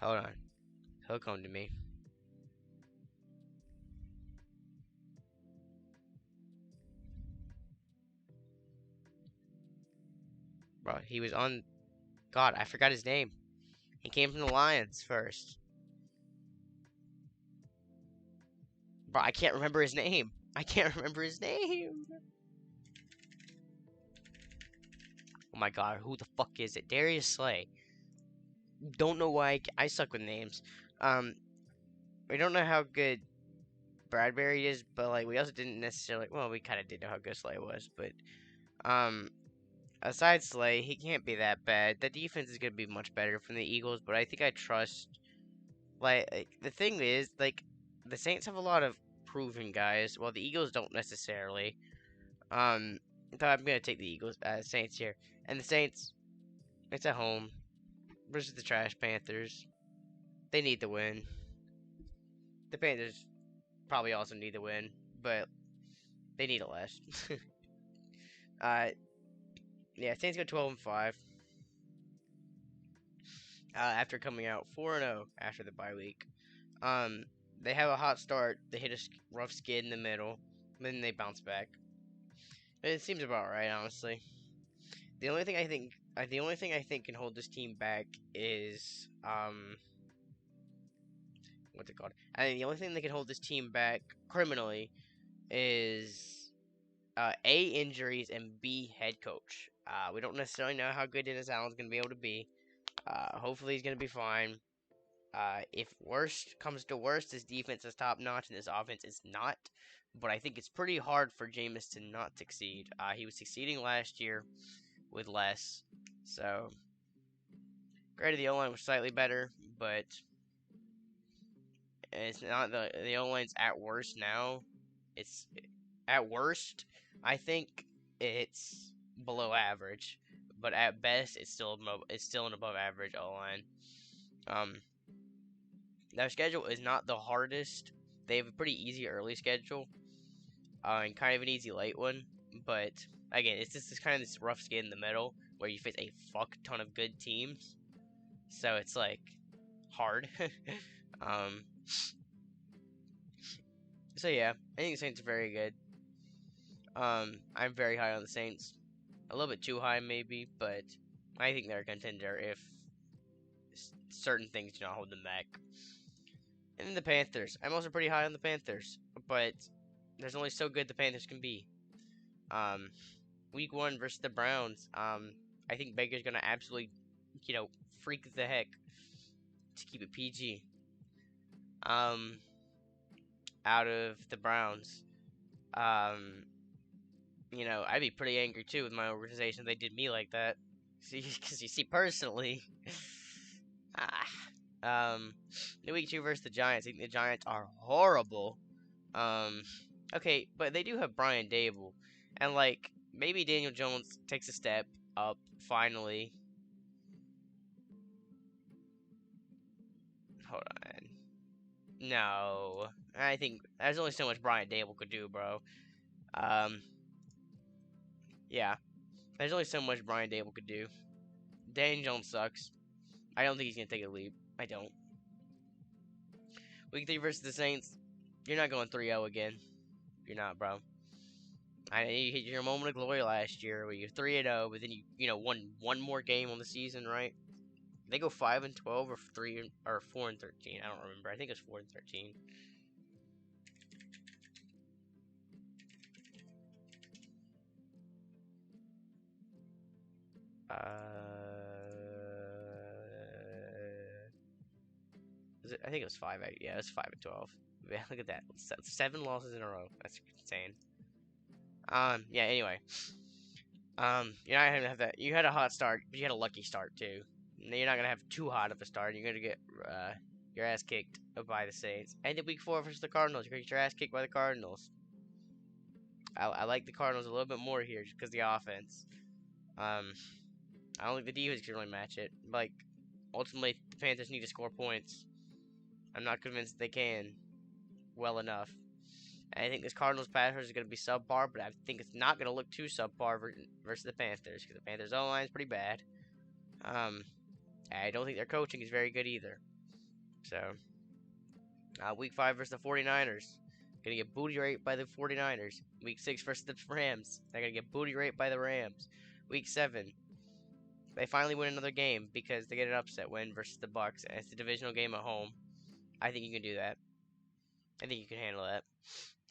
Hold on, he'll come to me. Bro, he was on. God, I forgot his name. He came from the Lions first. Bro, I can't remember his name. I can't remember his name. Oh my god, who the fuck is it? Darius Slay. Don't know why I suck with names. Um, we don't know how good Bradbury is, but like we also didn't necessarily. Well, we kind of did know how good Slay was, but um, aside Slay, he can't be that bad. The defense is gonna be much better from the Eagles, but I think I trust. Like the thing is, like the Saints have a lot of proven guys, while the Eagles don't necessarily. So I'm gonna take the Eagles, Saints here, and the Saints. It's at home versus the trash Panthers. They need the win. The Panthers probably also need the win, but they need it less. uh, yeah, Saints go 12-5. After coming out 4-0 after the bye week. Um, they have a hot start. They hit a rough skid in the middle, then they bounce back. It seems about right, honestly. The only thing I think can hold this team back is what's it called? I think the only thing that can hold this team back criminally is A, injuries, and B, head coach. We don't necessarily know how good Dennis Allen's going to be able to be. Hopefully, he's going to be fine. If worst comes to worst, this defense is top notch and this offense is not. But I think it's pretty hard for Jameis to not succeed. He was succeeding last year with less. So, granted, the O line was slightly better, but it's not the O line's at worst now. It's at worst, I think it's below average, but at best, it's still an above average O line. Um, their schedule is not the hardest. They have a pretty easy early schedule, and kind of an easy late one. But again, it's just this kind of this rough skid in the middle where you face a fuck ton of good teams. So it's like hard. um, so yeah, I think the Saints are very good. I'm very high on the Saints. A little bit too high, maybe, but I think they're a contender if certain things do not hold them back. And then the Panthers. I'm also pretty high on the Panthers, but there's only so good the Panthers can be. Um, week 1 versus the Browns. I think Baker's gonna absolutely, freak the heck to keep it PG. Out of the Browns. Um, I'd be pretty angry too with my organization if they did me like that. Because you see, personally, the week 2 versus the Giants. I think the Giants are horrible. Um, okay, but they do have Brian Dable, and like maybe Daniel Jones takes a step up finally. Hold on. No, I think there's only so much Brian Dable could do, bro. Um, yeah, there's only so much Brian Dable could do. Daniel Jones sucks. I don't think he's gonna take a leap. I don't. Week 3 versus the Saints. You're not going 3-0 again. You're not, bro. I know you hit your moment of glory last year where you're 3-0, but then you know won one more game on the season, right? They go 5-12 or 4-13. I don't remember. I think it's 4-13. I think it was 5. Yeah, it's 5-12. Yeah, look at that. 7 losses in a row. That's insane. Yeah. Anyway, you're not gonna have that. You had a hot start, but you had a lucky start too. You're not gonna have too hot of a start. You're gonna get your ass kicked by the Saints. And then week 4 versus the Cardinals, you're gonna get your ass kicked by the Cardinals. I like the Cardinals a little bit more here just because the offense. I don't think the defense can really match it. Like, ultimately, the Panthers need to score points. I'm not convinced they can well enough. I think this Cardinals Panthers is going to be subpar, but I think it's not going to look too subpar versus the Panthers because the Panthers' O line is pretty bad. I don't think their coaching is very good either. So, week 5 versus the 49ers. Gonna get booty raped by the 49ers. Week 6 versus the Rams. They're gonna get booty raped by the Rams. Week 7, they finally win another game because they get an upset win versus the Bucks, and it's a divisional game at home. I think you can do that. I think you can handle that.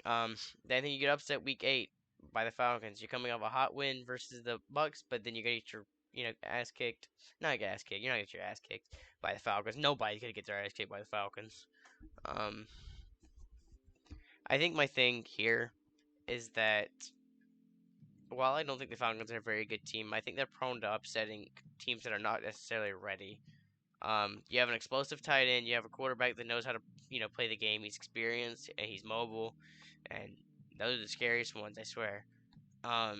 Then I think you get upset week 8 by the Falcons. You're coming off a hot win versus the Bucks, but then you're gonna get your ass kicked. Not ass kicked. You're not gonna get your ass kicked by the Falcons. Nobody's gonna get their ass kicked by the Falcons. Um, I think my thing here is that while I don't think the Falcons are a very good team, I think they're prone to upsetting teams that are not necessarily ready. You have an explosive tight end. You have a quarterback that knows how to, play the game. He's experienced and he's mobile, and those are the scariest ones, I swear. Yeah,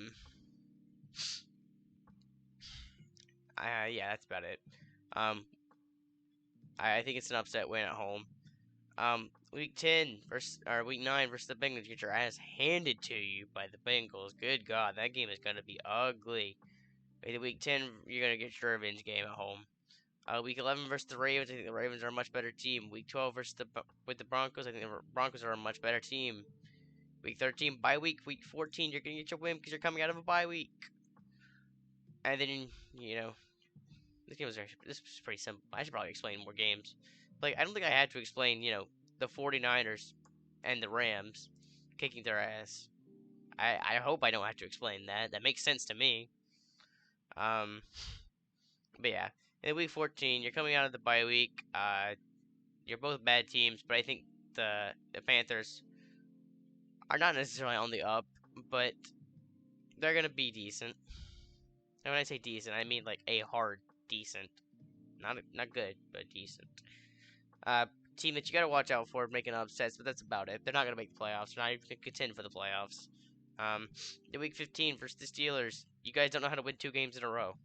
that's about it. Um, I think it's an upset win at home. Week 10 or week 9 versus the Bengals, get your ass handed to you by the Bengals. Good God, that game is gonna be ugly. Week 10, you're gonna get your revenge game at home. Week 11 versus the Ravens, I think the Ravens are a much better team. Week 12 versus with the Broncos, I think the Broncos are a much better team. Week 13, bye week. Week 14, you're gonna get your win because you're coming out of a bye week. And then this was pretty simple. I should probably explain more games. Like, I don't think I had to explain the 49ers and the Rams kicking their ass. I hope I don't have to explain that. That makes sense to me. But yeah, in week 14, you're coming out of the bye week. You're both bad teams, but I think the Panthers are not necessarily on the up, but they're gonna be decent. And when I say decent, I mean like a hard decent, not good, but decent. Team that you gotta watch out for making upsets, but that's about it. They're not gonna make the playoffs. They're not even gonna contend for the playoffs. The week 15 versus the Steelers, you guys don't know how to win 2 games in a row,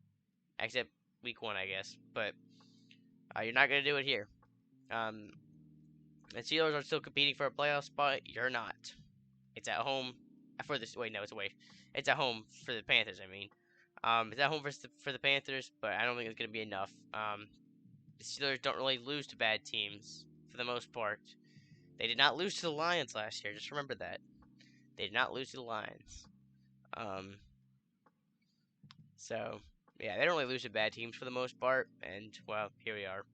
except week 1, I guess. But you're not gonna do it here. The Steelers are still competing for a playoff spot. You're not. It's at home for this. Wait, no, it's away. It's at home for the Panthers. I mean, it's at home for the Panthers, but I don't think it's gonna be enough. The Steelers don't really lose to bad teams for the most part. They did not lose to the Lions last year. Just remember that. They did not lose to the Lions. So yeah, they don't really lose to bad teams for the most part. And well, here we are.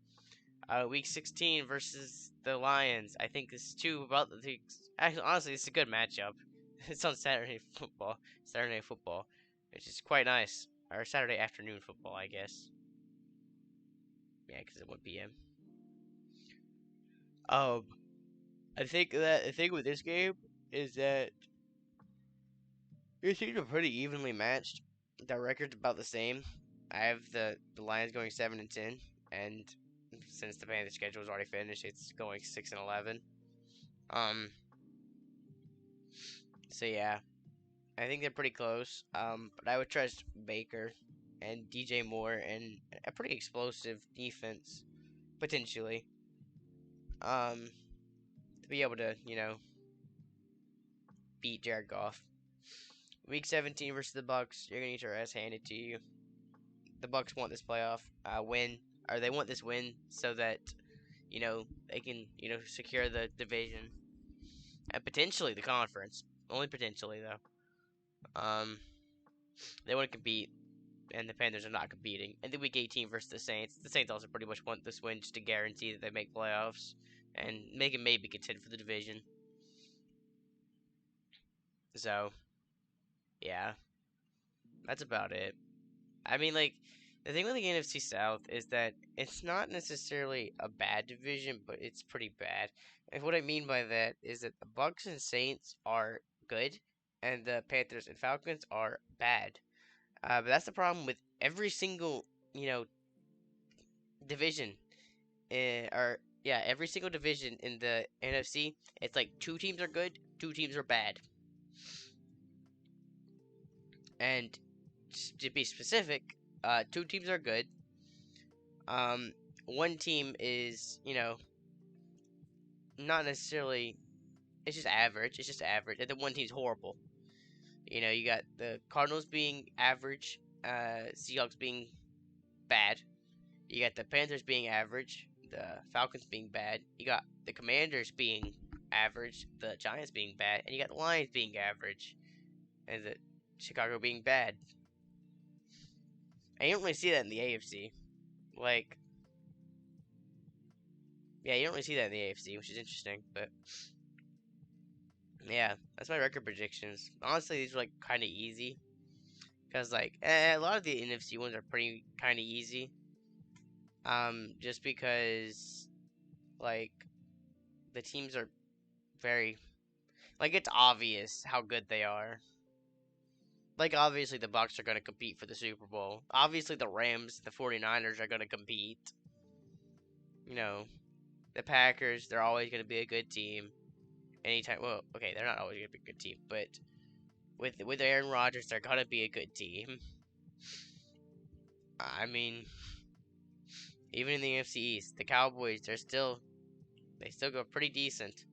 Week 16 versus the Lions. I think this is about the. Actually, honestly, it's a good matchup. It's on Saturday Night Football, which is quite nice. Or Saturday afternoon football, I guess. Yeah, because it's 1 p.m. I think that the thing with this game is that your teams are pretty evenly matched. Their record's about the same. I have the Lions going 7-10, and since the Panthers schedule is already finished, it's going 6-11. So yeah, I think they're pretty close. But I would trust Baker and DJ Moore and a pretty explosive defense potentially. To be able to beat Jared Goff. Week 17 versus the Bucks, you're gonna get your ass handed to you. The Bucks want this playoff win, or they want this win so that they can secure the division and potentially the conference. Only potentially though. They want to compete, and the Panthers are not competing. And the Week 18 versus the Saints. The Saints also pretty much want this win just to guarantee that they make playoffs and make it maybe contend for the division. So yeah, that's about it. I mean, like, the thing with the NFC South is that it's not necessarily a bad division, but it's pretty bad. And what I mean by that is that the Bucks and Saints are good, and the Panthers and Falcons are bad. But that's the problem with every single, division. Or yeah, every single division in the NFC. It's like two teams are good, two teams are bad, and to be specific, two teams are good. Um, one team is, not necessarily. It's just average. It's just average, and then one team's horrible. You got the Cardinals being average, Seahawks being bad. You got the Panthers being average, the Falcons being bad. You got the Commanders being average, the Giants being bad, and you got the Lions being average, and the Chicago being bad. And you don't really see that in the AFC. Like, yeah, you don't really see that in the AFC, which is interesting. But yeah, that's my record predictions. Honestly, these are like kind of easy because a lot of the NFC ones are pretty kind of easy. Just because like the teams are very it's obvious how good they are. Like obviously the Bucks are going to compete for the Super Bowl. Obviously the Rams, the 49ers are going to compete. You know, the Packers, they're always going to be a good team. Anytime, well, okay, they're not always going to be a good team, but with Aaron Rodgers, they're going to be a good team. I mean, even in the NFC East, the Cowboys, they still go pretty decent.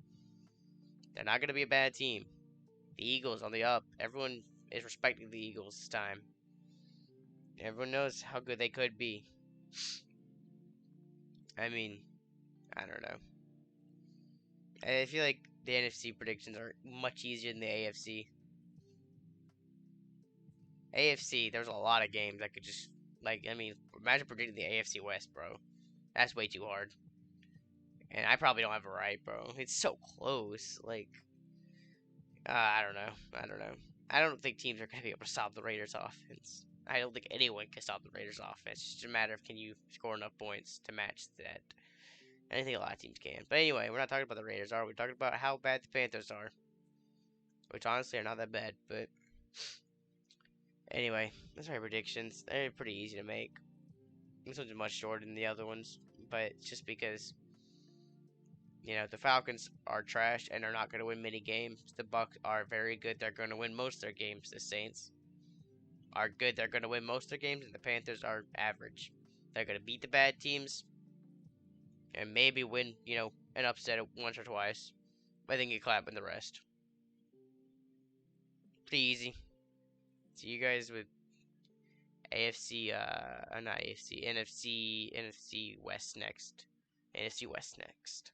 They're not going to be a bad team. The Eagles on the up. Everyone is respecting the Eagles this time. Everyone knows how good they could be. I mean, I don't know. I feel like the NFC predictions are much easier than the AFC. AFC, there's a lot of games that could just imagine predicting the AFC West, bro. That's way too hard. And I probably don't have it right, bro. It's so close. I don't know. I don't know. I don't think teams are going to be able to stop the Raiders' offense. I don't think anyone can stop the Raiders' offense. It's just a matter of can you score enough points to match that. And I think a lot of teams can. But anyway, we're not talking about the Raiders, are we? We're talking about how bad the Panthers are. Which honestly are not that bad, but anyway, that's my predictions. They're pretty easy to make. This one's much shorter than the other ones, but it's just because the Falcons are trash and are not going to win many games. The Bucks are very good. They're going to win most of their games. The Saints are good. They're going to win most of their games, and the Panthers are average. They're going to beat the bad teams and maybe win, an upset once or twice. But then get clapped in the rest. Pretty easy. See you guys with AFC, not AFC, NFC West next. NFC West next.